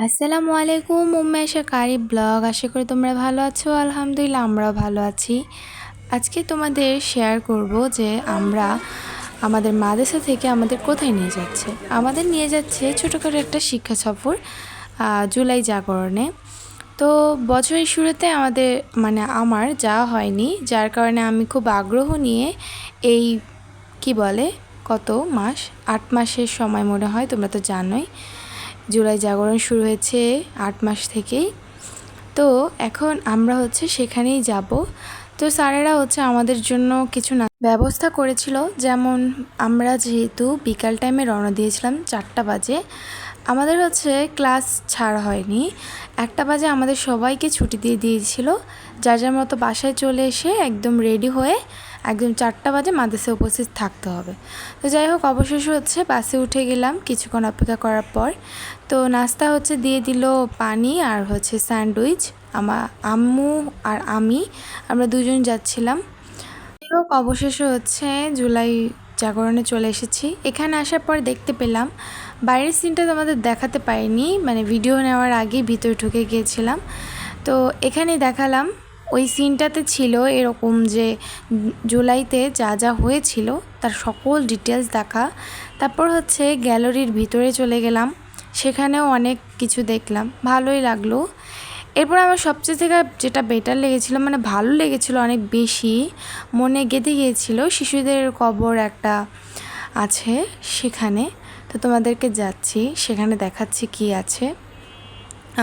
আসসালামু আলাইকুম উম্মেশা কারি ব্লগ। আশা করি তোমরা ভালো আছো। আলহামদুলিল্লাহ আমরাও ভালো আছি। আজকে তোমাদের শেয়ার করব যে আমরা আমাদের মাদ্রাসা থেকে আমাদের কোথায় নিয়ে যাচ্ছে। আমাদের নিয়ে যাচ্ছে ছোটোখাটো একটা শিক্ষা সফর জুলাই জাগরণে। তো বছরের শুরুতে আমাদের আমার যাওয়া হয়নি, যার কারণে আমি খুব আগ্রহ নিয়ে এই কত মাস 8 মাসের সময় মনে হয়, তোমরা তো জানোই জুলাই জাগরণ শুরু হয়েছে 8 মাস থেকেই। তো এখন আমরা সেখানেই যাব। তো স্যারেরা আমাদের জন্য কিছু না ব্যবস্থা করেছিল, যেমন আমরা যেহেতু বিকাল টাইমে রওনা দিয়েছিলাম 4টা বাজে, আমাদের ক্লাস ছাড়া হয়নি। 1টা বাজে আমাদের সবাইকে ছুটি দিয়ে দিয়েছিল, যার যার মতো বাসায় চলে এসে একদম রেডি হয়ে একদম 4টা বাজে মাদ্রাসায় উপস্থিত থাকতে হবে। তো যাই হোক, অবশেষে বাসে উঠে গেলাম কিছুক্ষণ অপেক্ষা করার পর। তো নাস্তা দিয়ে দিল পানি আর স্যান্ডউইচ। আমার আম্মু আর আমরা দুজন যাচ্ছিলাম। যাই হোক, অবশেষে জুলাই জাগরণে চলে এসেছি। এখানে আসার পর দেখতে পেলাম, বাইরের সিনটা তো আমাদের দেখাতে পারিনি, ভিডিও নেওয়ার আগেই ভিতরে ঢুকে গিয়েছিলাম। তো এখানে দেখালাম ওই সিনটাতে ছিল এরকম যে জুলাইতে যা যা হয়েছিল তার সকল ডিটেলস দেখা। তারপর গ্যালারির ভিতরে চলে গেলাম, সেখানেও অনেক কিছু দেখলাম, ভালোই লাগলো। এরপর আমার সবচেয়ে থেকে যেটা বেটার লেগেছিলো, ভালো লেগেছিলো অনেক বেশি, মনে গেঁথে গিয়েছিল, শিশুদের কবর একটা আছে সেখানে। তো তোমাদেরকে যাচ্ছি সেখানে দেখাচ্ছি কি আছে।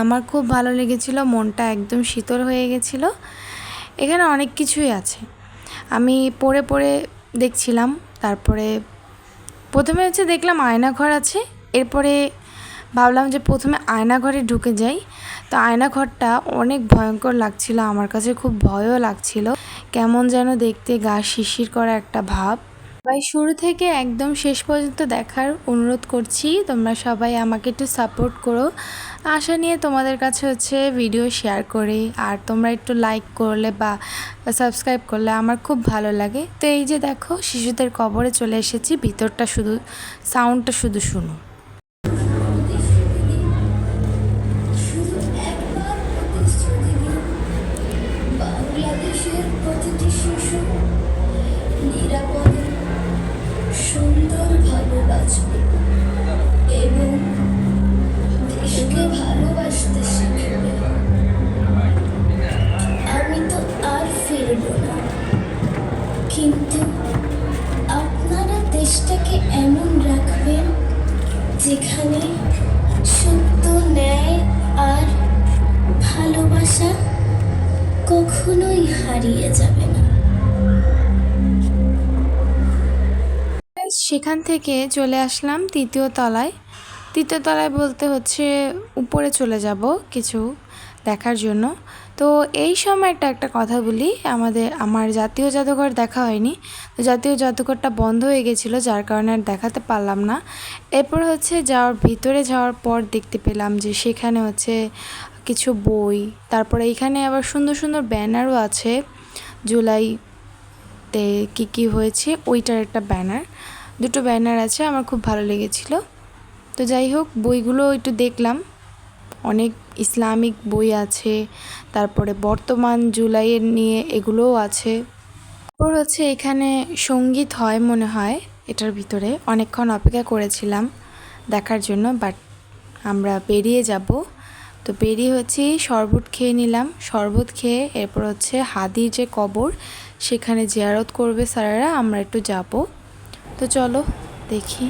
আমার খুব ভালো লেগেছিল, মনটা একদম শীতল হয়ে গেছিল। এখানে অনেক কিছুই আছে, আমি পড়ে পড়ে দেখছিলাম। তারপরে প্রথমে দেখলাম আয়নাঘর আছে, এরপরে ভাবলাম যে প্রথমে আয়নাঘরে ঢুকে যাই। তো আয়নাঘরটা অনেক ভয়ঙ্কর লাগছিল, আমার কাছে খুব ভয়ও লাগছিল, কেমন যেন দেখতে গা শিরশির করা একটা ভাব। সবাই শুরু থেকে একদম শেষ পর্যন্ত দেখার অনুরোধ করছি, তোমরা সবাই আমাকে একটু সাপোর্ট করো। আশা নিয়ে তোমাদের কাছে ভিডিও শেয়ার করি, আর তোমরা একটু লাইক করলে বা সাবস্ক্রাইব করলে আমার খুব ভালো লাগে। তো এই যে দেখো, শিশুদের কবরে চলে এসেছি, ভিতরটা শুধু সাউন্ডটা শুধু শুনো। সুন্দরভাবে বাঁচবে এবং দেশকে ভালোবাসতে শিখবে। আমি তো আর ফিরব না, কিন্তু আপনারা দেশটাকে এমন রাখবেন যেখানে সত্য, ন্যায় আর ভালোবাসা কখনোই হারিয়ে যাবে না। সেখান থেকে চলে আসলাম তৃতীয় তলায়। তৃতীয় তলায় বলতে উপরে চলে যাব কিছু দেখার জন্য। তো এই সময় একটা কথা বলি, আমার জাতীয় জাদুঘর দেখা হয়নি। তো জাতীয় জাদুঘরটা বন্ধ হয়ে গেছিলো, যার কারণে আর দেখাতে পারলাম না। এরপর ভিতরে যাওয়ার পর দেখতে পেলাম যে সেখানে কিছু বই, তারপরে এখানে আবার সুন্দর সুন্দর ব্যানারও আছে, জুলাইতে কী হয়েছে ওইটার একটা ব্যানার, দুটো ব্যানার আছে, আমার খুব ভালো লেগেছিল। তো যাই হোক, বইগুলো একটু দেখলাম, অনেক ইসলামিক বই আছে, তারপরে বর্তমান জুলাইয়ের নিয়ে এগুলোও আছে। তারপর এখানে সঙ্গীত হয় মনে হয়, এটার ভিতরে অনেকক্ষণ অপেক্ষা করেছিলাম দেখার জন্য, বাট আমরা বেরিয়ে যাব। তো বেরিয়ে শরবত খেয়ে নিলাম, শরবত খেয়ে এরপর হাদির যে কবর সেখানে জিয়ারত করবে স্যারেরা, আমরা একটু যাব। তো চলো দেখি।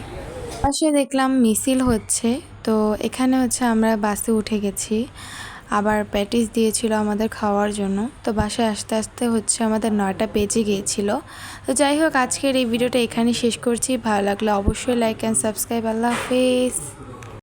পাশে দেখলাম মিছিল হচ্ছে, তো এখানে আমরা বাসে উঠে গেছি। আবার প্যাটিস দিয়েছিল আমাদের খাওয়ার জন্য। তো বাসায় আস্তে আস্তে আমাদের 9টা বেজে গিয়েছিল। তো যাই হোক, আজকের এই ভিডিওটা এখানে শেষ করছি। ভালো লাগলে অবশ্যই লাইক অ্যান্ড সাবস্ক্রাইব। আল্লাহ হাফেজ।